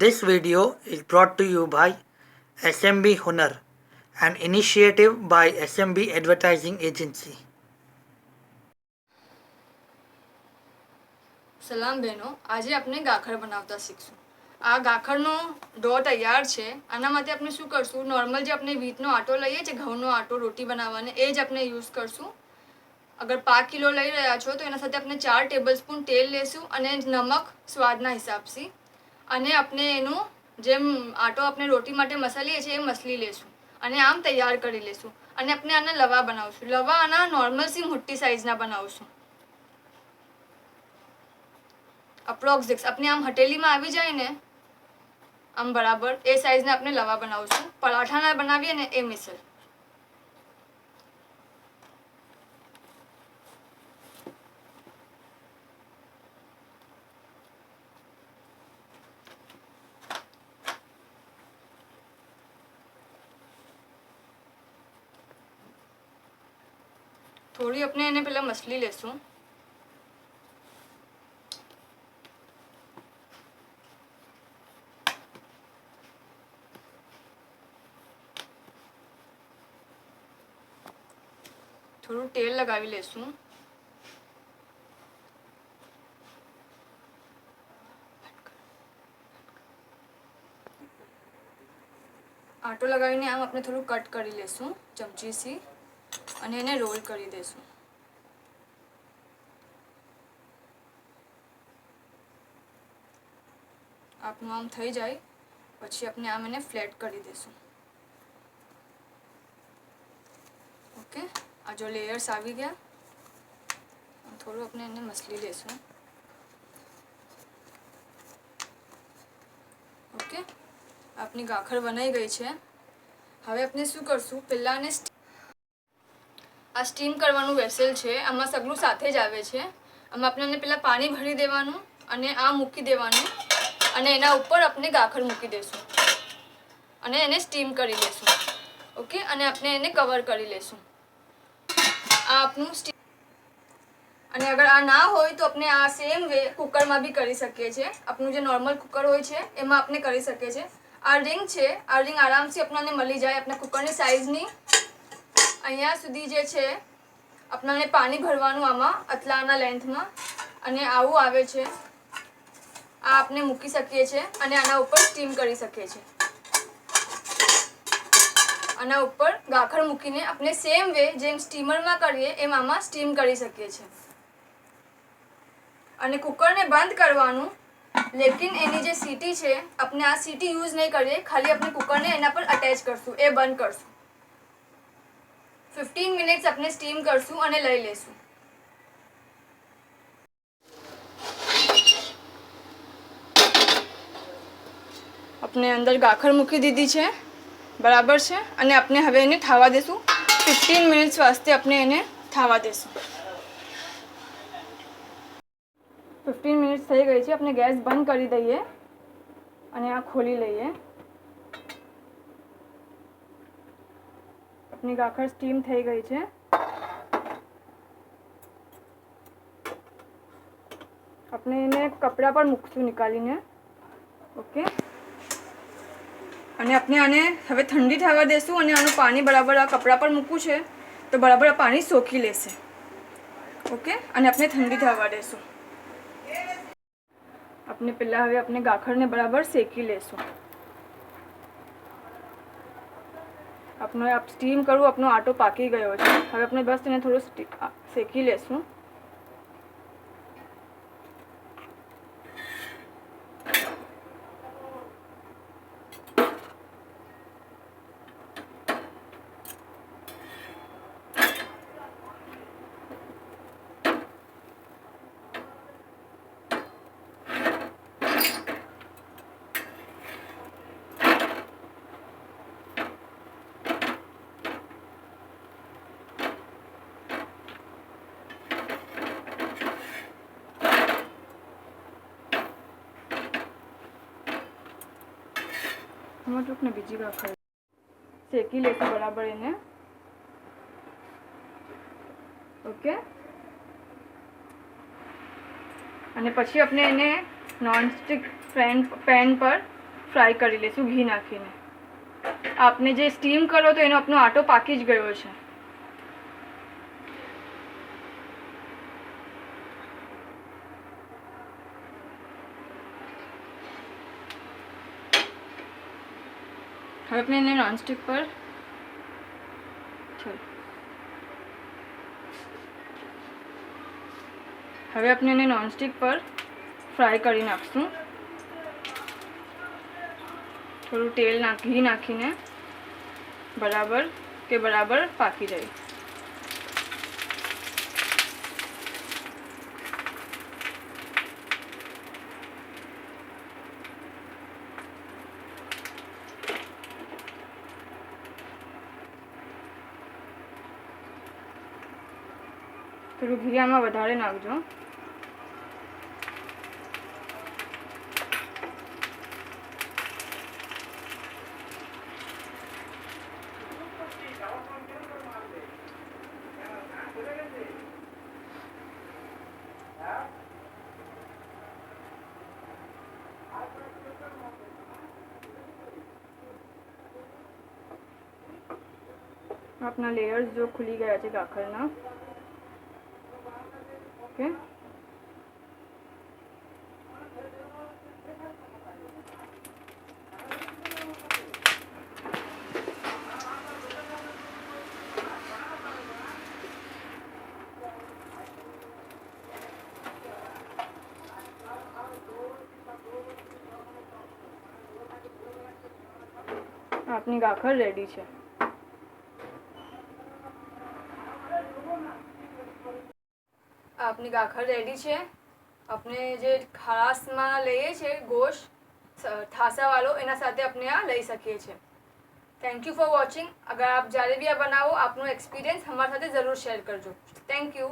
This video is brought to you by SMB Hunar, an initiative by SMB Advertising Agency. સલામ બહેનો, આજે આપણે ગાખર બનાવતા શીખશું. આ ગાખરનો ડો તૈયાર છે. આના માટે આપણે શું કરશું? નોર્મલ જે આપણે વીટનો આટો લઈએ છીએ, ઘઉંનો આટો રોટી બનાવવાને, એ જ આપણે યુઝ કરશું. અગર 5 કિલો લઈ રહ્યા છો તો એના સાથે આપણે 4 ટેબલસ્પૂન તેલ લેશું અને નમક સ્વાદના હિસાબથી. અને આપણે એનું જેમ આટો આપણે રોટી માટે મસલીએ છીએ એ મસલી લેશું અને આમ તૈયાર કરી લેશું. અને આપણે આના લવા બનાવશું. લવા આના નોર્મલ સી મોટી સાઇઝના બનાવશું. અપ્રોક્સ આપણે આમ હટેલીમાં આવી જાય ને આમ બરાબર એ સાઈઝને આપણે લવા બનાવશું. પરાઠાના બનાવીએ ને એ મિસલ. થોડી આપણે એને પહેલા મસલી લેશું. થોડું તેલ લગાવી લેશું. આટો લગાવીને આમ આપણે થોડું કટ કરી લેશું ચમચીથી અને એને રોલ કરી દેશું. આપનું આમ થઈ જાય પછી આપણે આમ એને ફ્લેટ કરી દેશું. ઓકે, આ જો લેયર્સ આવી ગયા, થોડું આપણે એને મસલી લેશું. ઓકે, આપણી ગાખર બનાવી ગઈ છે. હવે આપણે શું કરશું? પહેલાં આ સ્ટીમ કરવાનું વેસલ છે, આમાં સગલું સાથે જ આવે છે. આમાં આપણે પહેલાં પાણી ભરી દેવાનું અને આ મૂકી દેવાનું અને એના ઉપર આપણે ગાખર મૂકી દઈશું અને એને સ્ટીમ કરી લેશું. ઓકે, અને આપણે એને કવર કરી લેશું. આ આપનું સ્ટીમ. અને અગર આ ના હોય તો આપણે આ સેમ વે કુકરમાં બી કરી શકીએ છીએ. આપણું જે નોર્મલ કુકર હોય છે એમાં આપણે કરી શકીએ છીએ. આ રિંગ છે, આ રિંગ આરામથી આપણને મળી જાય આપણા કુકરની સાઇઝની. અહીંયા સુધી જે છે આપણને પાણી ભરવાનું આમાં આટલાના લેન્થમાં અને આવું આવે છે. આ આપણે મૂકી શકીએ છીએ અને આના ઉપર સ્ટીમ કરી શકીએ છીએ. આના ઉપર ગાખર મૂકીને આપણે સેમ વે જેમ સ્ટીમરમાં કરીએ એમ આમાં સ્ટીમ કરી શકીએ છીએ. અને કુકરને બંધ કરવાનું, લેકિન એની જે સીટી છે આપણે આ સીટી યુઝ નહીં કરીએ, ખાલી આપણે કુકરને એના પર અટેચ કરશું, એ બંધ કરશું. 15 મિનિટ્સ આપણે સ્ટીમ કરશું અને લઈ લેશું. આપણે અંદર ગાખર મૂકી દીધી છે, બરાબર છે. અને આપણે હવે એને થવા દેશું. 15 મિનિટ્સ વાસ્તે આપણે એને થવા દેશું. 15 મિનિટ્સ થઈ ગઈ છે. આપણે ગેસ બંધ કરી દઈએ અને આ ખોલી લઈએ. આપણી ગાખર સ્ટીમ થઈ ગઈ છે. આપણે એને કપડા પર મૂકશું નીકાળીને. ઓકે, અને આપણે આને હવે ઠંડી થવા દેશું અને આનું પાણી બરાબર આ કપડા પર મૂકવું છે તો બરાબર આ પાણી સોકી લેશે. ઓકે, અને આપણે ઠંડી થવા દેશું. આપણે પહેલાં હવે આપણે ગાખરને બરાબર શેકી લેશું. આપણો સ્ટીમ કરવું, આપણો આટો પાકી ગયો છે. હવે આપણે બસ એને થોડું શેકી લેશું. ને બીજી ગાખર શેકી લેશું બરાબર એને. ઓકે, અને પછી આપણે એને નોનસ્ટિક પેન પર ફ્રાય કરી લઈશું ઘી નાખીને. આપને જે સ્ટીમ કરો તો એનો આપણો આટો પાકી જ ગયો છે. હવે આપણે એને નોનસ્ટિક પર ફ્રાય કરી નાખશું. થોડું ઘી નાખીને બરાબર પાકી જાય. થોડું ઘી આમાં વધારે નાખજો. આપના લેયર્સ જો ખુલી ગયા છે ગાખરના. ઓકે, આપની ગાખર રેડી છે. આપની ગાખર રેડી છે. આપણે જે ખાસમાં લઈએ છીએ ગોશ્ત થાસાવાળો, એના સાથે આપણે આ લઈ શકીએ છીએ. Thank you for watching. અગર આપ જ્યારે બી આ બનાવો, આપનો એક્સપિરિયન્સ અમારી સાથે જરૂર શેર કરજો. Thank you.